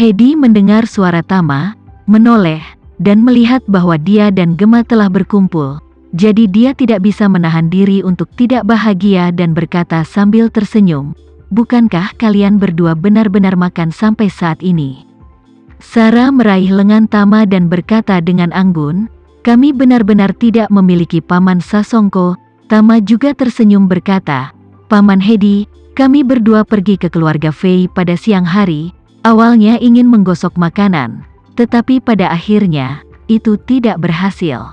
Hedi mendengar suara Tama, menoleh, dan melihat bahwa dia dan Gema telah berkumpul. Jadi dia tidak bisa menahan diri untuk tidak bahagia dan berkata sambil tersenyum, "Bukankah kalian berdua benar-benar makan sampai saat ini?" Sarah meraih lengan Tama dan berkata dengan anggun, "Kami benar-benar tidak memiliki Paman Sasongko." Tama juga tersenyum berkata, "Paman Hedi, kami berdua pergi ke keluarga Fei pada siang hari, awalnya ingin menggosok makanan, tetapi pada akhirnya, itu tidak berhasil."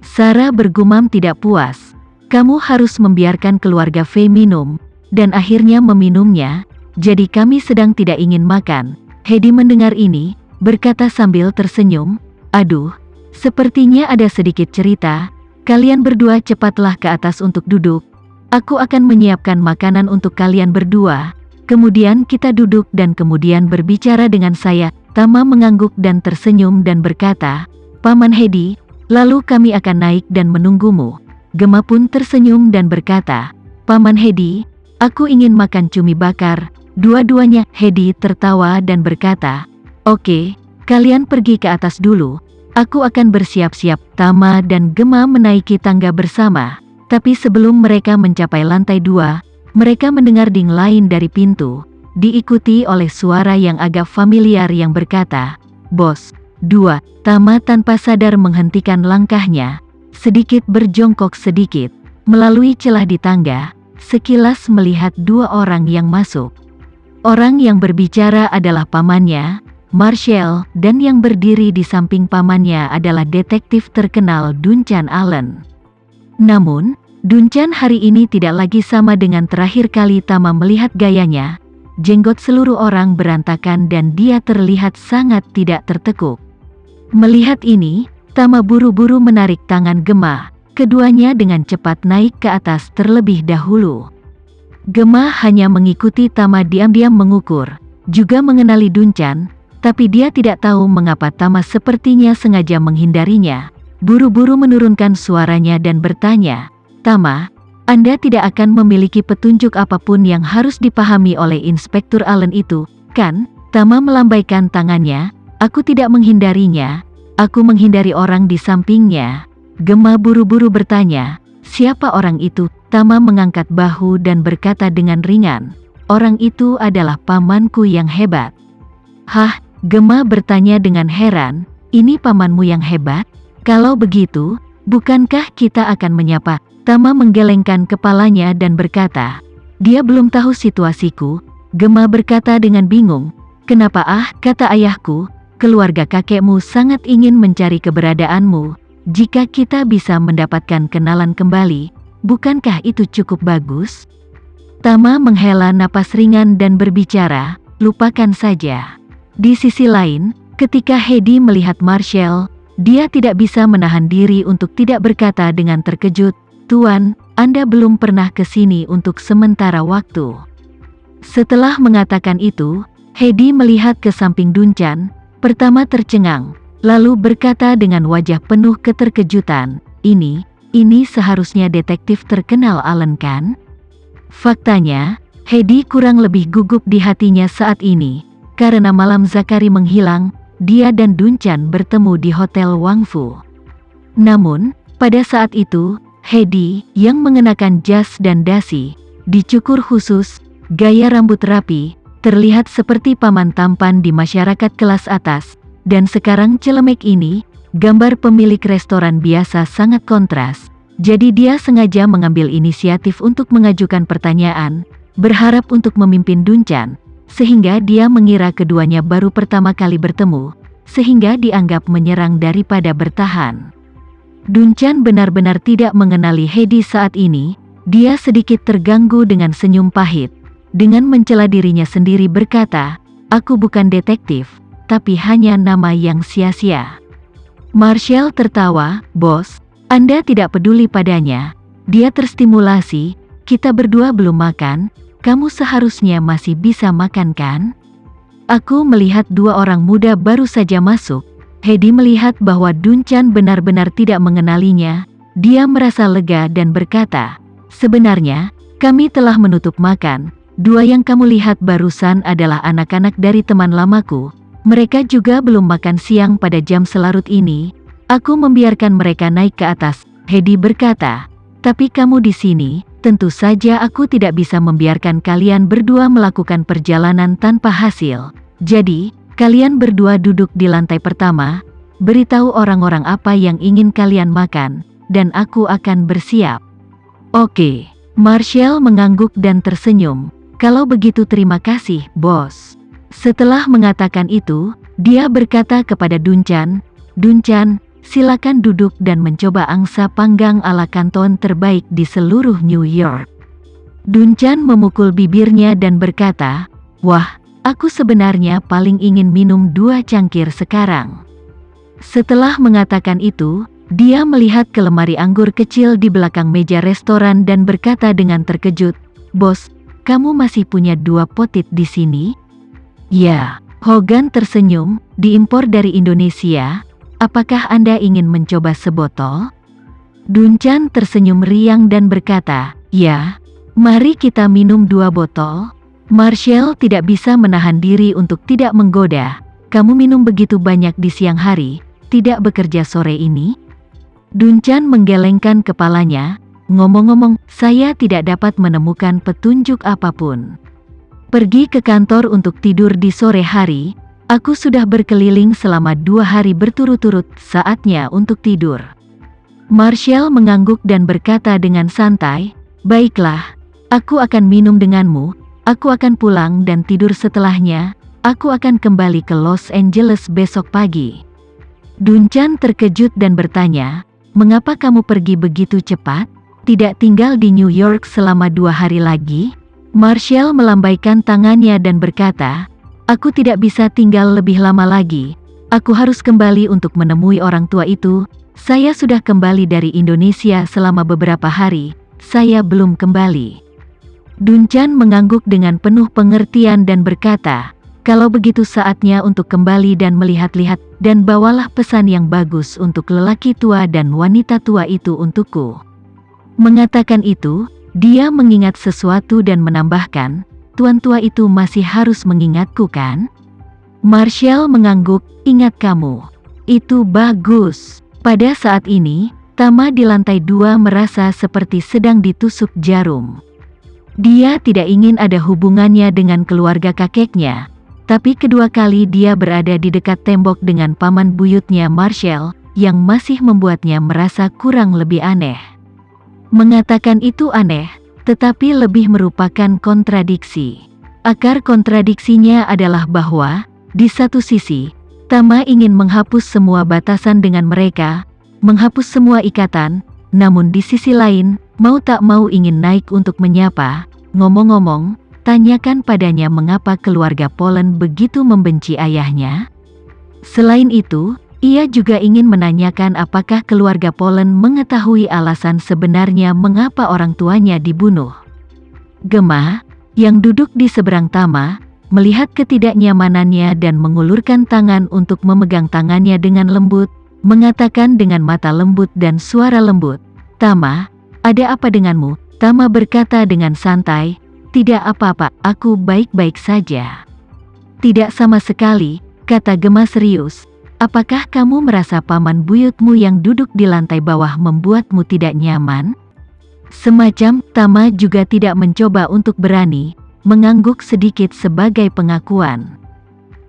Sarah bergumam tidak puas, "Kamu harus membiarkan keluarga Fei minum, dan akhirnya meminumnya, jadi kami sedang tidak ingin makan." Hedi mendengar ini, berkata sambil tersenyum, "Aduh, sepertinya ada sedikit cerita. Kalian berdua cepatlah ke atas untuk duduk. Aku akan menyiapkan makanan untuk kalian berdua. Kemudian kita duduk dan kemudian berbicara dengan saya." Tama mengangguk dan tersenyum dan berkata, "Paman Hedi, lalu kami akan naik dan menunggumu." Gema pun tersenyum dan berkata, "Paman Hedi, aku ingin makan cumi bakar." Dua-duanya. Hedi tertawa dan berkata, "Oke, kalian pergi ke atas dulu. Aku akan bersiap-siap." Tama dan Gema menaiki tangga bersama. Tapi sebelum mereka mencapai lantai 2, mereka mendengar ding lain dari pintu, diikuti oleh suara yang agak familiar yang berkata, "Bos." 2. Tama tanpa sadar menghentikan langkahnya, sedikit berjongkok sedikit, melalui celah di tangga, sekilas melihat 2 orang yang masuk. Orang yang berbicara adalah pamannya, Marshall, dan yang berdiri di samping pamannya adalah detektif terkenal Duncan Allen. Namun, Duncan hari ini tidak lagi sama dengan terakhir kali Tama melihat gayanya. Jenggot seluruh orang berantakan dan dia terlihat sangat tidak tertekuk. Melihat ini, Tama buru-buru menarik tangan Gema. Keduanya dengan cepat naik ke atas terlebih dahulu. Gema hanya mengikuti Tama diam-diam mengukur, juga mengenali Duncan, tapi dia tidak tahu mengapa Tama sepertinya sengaja menghindarinya. Buru-buru menurunkan suaranya dan bertanya, "Tama, Anda tidak akan memiliki petunjuk apapun yang harus dipahami oleh Inspektur Allen itu, kan?" Tama melambaikan tangannya, "Aku tidak menghindarinya, aku menghindari orang di sampingnya." Gema buru-buru bertanya, "Siapa orang itu?" Tama mengangkat bahu dan berkata dengan ringan, "Orang itu adalah pamanku yang hebat." "Hah?" Gema bertanya dengan heran, "Ini pamanmu yang hebat? Kalau begitu, bukankah kita akan menyapa?" Tama menggelengkan kepalanya dan berkata, "Dia belum tahu situasiku." Gema berkata dengan bingung, "Kenapa?" Kata ayahku, "Keluarga kakekmu sangat ingin mencari keberadaanmu. Jika kita bisa mendapatkan kenalan kembali, bukankah itu cukup bagus?" Tama menghela napas ringan dan berbicara, "Lupakan saja." Di sisi lain, ketika Hedi melihat Marshall, dia tidak bisa menahan diri untuk tidak berkata dengan terkejut, "Tuan, Anda belum pernah ke sini untuk sementara waktu." Setelah mengatakan itu, Hedi melihat ke samping Duncan, pertama tercengang, lalu berkata dengan wajah penuh keterkejutan, Ini seharusnya detektif terkenal Allen, kan?" Faktanya, Hedi kurang lebih gugup di hatinya saat ini, karena malam Zakari menghilang, dia dan Duncan bertemu di Hotel Wangfu. Namun, pada saat itu, Hedi, yang mengenakan jas dan dasi, dicukur khusus, gaya rambut rapi, terlihat seperti paman tampan di masyarakat kelas atas, dan sekarang celemek ini, gambar pemilik restoran biasa sangat kontras. Jadi dia sengaja mengambil inisiatif untuk mengajukan pertanyaan, berharap untuk memimpin Duncan, sehingga dia mengira keduanya baru pertama kali bertemu, sehingga dianggap menyerang daripada bertahan. Duncan benar-benar tidak mengenali Hedi saat ini, dia sedikit terganggu dengan senyum pahit. Dengan mencela dirinya sendiri berkata, "Aku bukan detektif, tapi hanya nama yang sia-sia." Marshall tertawa, "Bos, Anda tidak peduli padanya. Dia terstimulasi, kita berdua belum makan, kamu seharusnya masih bisa makan, kan?" Aku melihat 2 orang muda baru saja masuk. Hedi melihat bahwa Duncan benar-benar tidak mengenalinya. Dia merasa lega dan berkata, "Sebenarnya, kami telah menutup makan. 2 yang kamu lihat barusan adalah anak-anak dari teman lamaku, Mereka juga belum makan siang pada jam selarut ini. Aku membiarkan mereka naik ke atas. Hedi berkata, tapi kamu di sini, tentu saja aku tidak bisa membiarkan kalian berdua melakukan perjalanan tanpa hasil. Jadi, kalian berdua duduk di lantai pertama, beritahu orang-orang apa yang ingin kalian makan, dan aku akan bersiap. Oke. Marshall mengangguk dan tersenyum. Kalau begitu terima kasih, bos. Setelah mengatakan itu, dia berkata kepada Duncan, Duncan, silakan duduk dan mencoba angsa panggang ala kanton terbaik di seluruh New York. Duncan memukul bibirnya dan berkata, wah, aku sebenarnya paling ingin minum 2 cangkir sekarang. Setelah mengatakan itu, dia melihat ke lemari anggur kecil di belakang meja restoran dan berkata dengan terkejut, bos, kamu masih punya 2 potit di sini? Ya, Hogan tersenyum, diimpor dari Indonesia. Apakah Anda ingin mencoba sebotol? Duncan tersenyum riang dan berkata, ya, mari kita minum 2 botol. Marshall tidak bisa menahan diri untuk tidak menggoda. Kamu minum begitu banyak di siang hari, tidak bekerja sore ini? Duncan menggelengkan kepalanya. Ngomong-ngomong, saya tidak dapat menemukan petunjuk apapun. Pergi ke kantor untuk tidur di sore hari. Aku sudah berkeliling selama 2 hari berturut-turut, saatnya untuk tidur. Marshall mengangguk dan berkata dengan santai, baiklah, aku akan minum denganmu, aku akan pulang dan tidur setelahnya, aku akan kembali ke Los Angeles besok pagi. Duncan terkejut dan bertanya, mengapa kamu pergi begitu cepat? Tidak tinggal di New York selama 2 hari lagi? Marshall melambaikan tangannya dan berkata, aku tidak bisa tinggal lebih lama lagi. Aku harus kembali untuk menemui orang tua itu. Saya sudah kembali dari Indonesia selama beberapa hari. Saya belum kembali. Duncan mengangguk dengan penuh pengertian dan berkata, kalau begitu saatnya untuk kembali dan melihat-lihat, dan bawalah pesan yang bagus untuk lelaki tua dan wanita tua itu untukku. Mengatakan itu, dia mengingat sesuatu dan menambahkan, tuan tua itu masih harus mengingatku kan? Marshall mengangguk, ingat kamu. Itu bagus. Pada saat ini, Tama di lantai 2 merasa seperti sedang ditusuk jarum. Dia tidak ingin ada hubungannya dengan keluarga kakeknya. Tapi kedua kali dia berada di dekat tembok dengan paman buyutnya Marshall, yang masih membuatnya merasa kurang lebih aneh. Mengatakan itu aneh, tetapi lebih merupakan kontradiksi. Akar kontradiksinya adalah bahwa, di satu sisi, Tama ingin menghapus semua batasan dengan mereka, menghapus semua ikatan, namun di sisi lain, mau tak mau ingin naik untuk menyapa. Ngomong-ngomong, tanyakan padanya mengapa keluarga Polen begitu membenci ayahnya. Selain itu, ia juga ingin menanyakan apakah keluarga Polen mengetahui alasan sebenarnya mengapa orang tuanya dibunuh. Gemma, yang duduk di seberang Tama, melihat ketidaknyamanannya dan mengulurkan tangan untuk memegang tangannya dengan lembut, mengatakan dengan mata lembut dan suara lembut, Tama, ada apa denganmu? Tama berkata dengan santai, tidak apa-apa, aku baik-baik saja. Tidak sama sekali, kata Gemma serius. Apakah kamu merasa paman buyutmu yang duduk di lantai bawah membuatmu tidak nyaman? Semacam, Tama juga tidak mencoba untuk berani, mengangguk sedikit sebagai pengakuan.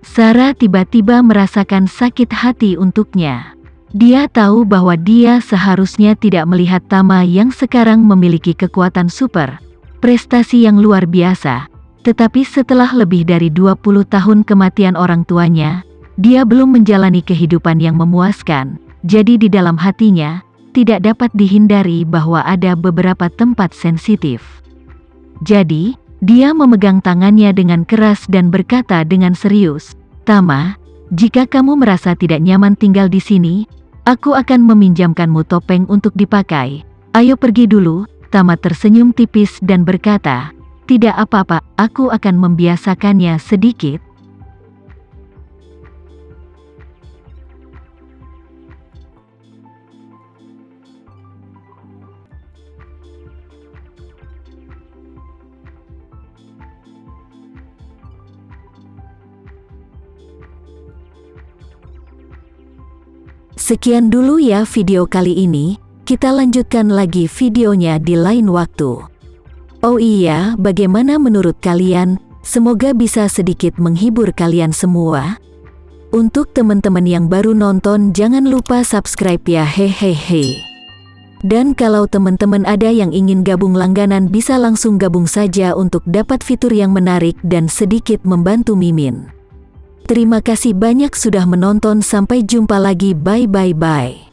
Sarah tiba-tiba merasakan sakit hati untuknya. Dia tahu bahwa dia seharusnya tidak melihat Tama yang sekarang memiliki kekuatan super, prestasi yang luar biasa, tetapi setelah lebih dari 20 tahun kematian orang tuanya, dia belum menjalani kehidupan yang memuaskan, jadi di dalam hatinya, tidak dapat dihindari bahwa ada beberapa tempat sensitif. Jadi, dia memegang tangannya dengan keras dan berkata dengan serius, Tama, jika kamu merasa tidak nyaman tinggal di sini, aku akan meminjamkanmu topeng untuk dipakai. Ayo pergi dulu. Tama tersenyum tipis dan berkata, tidak apa-apa, aku akan membiasakannya sedikit. Sekian dulu ya video kali ini, kita lanjutkan lagi videonya di lain waktu. Oh iya, bagaimana menurut kalian? Semoga bisa sedikit menghibur kalian semua. Untuk teman-teman yang baru nonton, jangan lupa subscribe ya, hehehe. Dan kalau teman-teman ada yang ingin gabung langganan, bisa langsung gabung saja untuk dapat fitur yang menarik dan sedikit membantu Mimin. Terima kasih banyak sudah menonton, sampai jumpa lagi, bye.